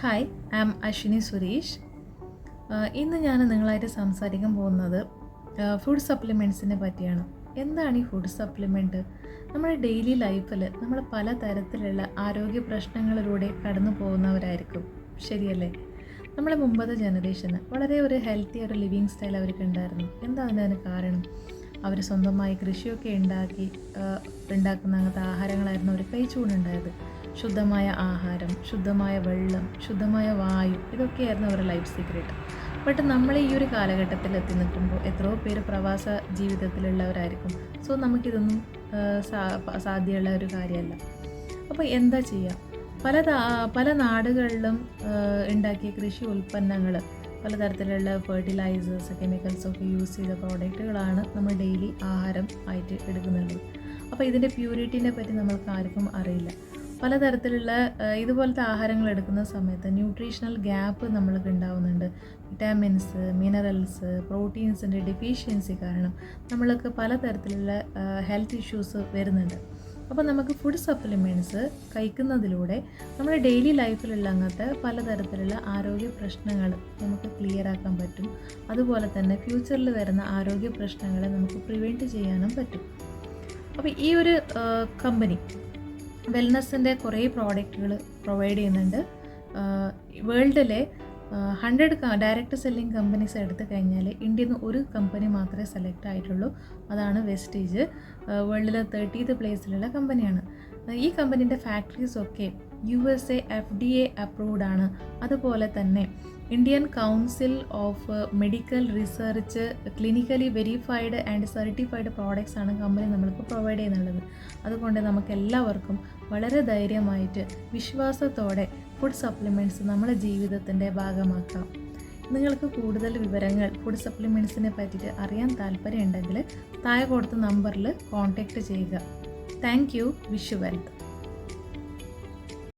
Hi, I am Ashwini Suresh. ഇന്ന് ഞാൻ നിങ്ങളായിട്ട് സംസാരിക്കാൻ പോകുന്നത് ഫുഡ് സപ്ലിമെൻറ്റ്സിനെ പറ്റിയാണ്. എന്താണ് ഈ ഫുഡ് സപ്ലിമെൻറ്റ്? നമ്മുടെ ഡെയിലി ലൈഫിൽ നമ്മൾ പല തരത്തിലുള്ള ആരോഗ്യ പ്രശ്നങ്ങളിലൂടെ കടന്നു പോകുന്നവരായിരിക്കും, ശരിയല്ലേ? നമ്മളെ മുമ്പത്തെ ജനറേഷന് വളരെ ഒരു ഹെൽത്തി ഒരു ലിവിങ് സ്റ്റൈൽ അവർക്ക് ഉണ്ടായിരുന്നു. എന്താ അതിന് കാരണം? അവർ സ്വന്തമായി കൃഷിയൊക്കെ ഉണ്ടാക്കുന്ന അങ്ങനത്തെ ആഹാരങ്ങളായിരുന്നു അവർ കഴിച്ചുകൊണ്ടുണ്ടായത്. ശുദ്ധമായ ആഹാരം, ശുദ്ധമായ വെള്ളം, ശുദ്ധമായ വായു, ഇതൊക്കെയായിരുന്നു അവരുടെ ലൈഫ് സീക്രട്ട്. ബട്ട് നമ്മൾ ഈ ഒരു കാലഘട്ടത്തിൽ എത്തി നിൽക്കുമ്പോൾ എത്രയോ പേര് പ്രവാസ ജീവിതത്തിലുള്ളവരായിരിക്കും. സോ നമുക്കിതൊന്നും സാധ്യമുള്ള ഒരു കാര്യമല്ല. അപ്പോൾ എന്താ ചെയ്യുക? പല നാടുകളിലും ഉണ്ടാക്കിയ കൃഷി ഉൽപ്പന്നങ്ങൾ, പലതരത്തിലുള്ള ഫെർട്ടിലൈസേഴ്സ്, കെമിക്കൽസൊക്കെ യൂസ് ചെയ്ത പ്രോഡക്റ്റുകളാണ് നമ്മൾ ഡെയിലി ആഹാരം ആയിട്ട് എടുക്കുന്നുള്ളത്. അപ്പോൾ ഇതിൻ്റെ പ്യൂരിറ്റിനെ പറ്റി നമ്മൾക്ക് ആർക്കും അറിയില്ല. പലതരത്തിലുള്ള ഇതുപോലത്തെ ആഹാരങ്ങൾ എടുക്കുന്ന സമയത്ത് ന്യൂട്രീഷണൽ ഗ്യാപ്പ് നമ്മൾക്ക് ഉണ്ടാവുന്നുണ്ട്. വിറ്റാമിൻസ്, മിനറൽസ്, പ്രോട്ടീൻസിൻ്റെ ഡെഫിഷ്യൻസി കാരണം നമ്മൾക്ക് പലതരത്തിലുള്ള ഹെൽത്ത് ഇഷ്യൂസ് വരുന്നുണ്ട്. അപ്പോൾ നമുക്ക് ഫുഡ് സപ്ലിമെൻറ്റ്സ് കഴിക്കുന്നതിലൂടെ നമ്മുടെ ഡെയിലി ലൈഫിലുള്ള അങ്ങനത്തെ പലതരത്തിലുള്ള ആരോഗ്യ പ്രശ്നങ്ങൾ നമുക്ക് ക്ലിയർ ആക്കാൻ പറ്റും. അതുപോലെ തന്നെ ഫ്യൂച്ചറിൽ വരുന്ന ആരോഗ്യ പ്രശ്നങ്ങളെ നമുക്ക് പ്രിവെൻറ്റ് ചെയ്യാനും പറ്റും. അപ്പോൾ ഈ ഒരു കമ്പനി വെൽനെസ്സിൻ്റെ കുറേ പ്രോഡക്റ്റുകൾ പ്രൊവൈഡ് ചെയ്യുന്നുണ്ട്. വേൾഡിലെ 100 ഡയറക്റ്റ് സെല്ലിംഗ് കമ്പനീസ് എടുത്തു കഴിഞ്ഞാൽ ഇന്ത്യയിൽ നിന്ന് ഒരു കമ്പനി മാത്രമേ സെലക്ട് ആയിട്ടുള്ളൂ. അതാണ് വെസ്റ്റീജ്. വേൾഡിലെ 30th പ്ലേസിലുള്ള കമ്പനിയാണ്. ഈ കമ്പനീൻ്റെ ഫാക്ടറീസൊക്കെ USA FDA അപ്രൂവ്ഡ് ആണ്. അതുപോലെ തന്നെ Indian council of medical research clinically verified and certified products ആണ് കമ്പനി നമ്മൾക്ക് പ്രൊവൈഡ് ചെയ്യുന്നുള്ളത്. അതുകൊണ്ട് നമുക്ക് എല്ലാവർക്കും വളരെ ധൈര്യമായിട്ട് വിശ്വാസത്തോടെ ഫുഡ് സപ്ലിമെൻറ്റ്സ് നമ്മുടെ ജീവിതത്തിൻ്റെ ഭാഗമാക്കാം. നിങ്ങൾക്ക് കൂടുതൽ വിവരങ്ങൾ ഫുഡ് സപ്ലിമെൻറ്റ്സിനെ പറ്റിയിട്ട് അറിയാൻ താല്പര്യമുണ്ടെങ്കിൽ താഴെ കൊടുത്ത നമ്പറിൽ കോൺടാക്റ്റ് ചെയ്യുക. Thank you. Wish you wealth.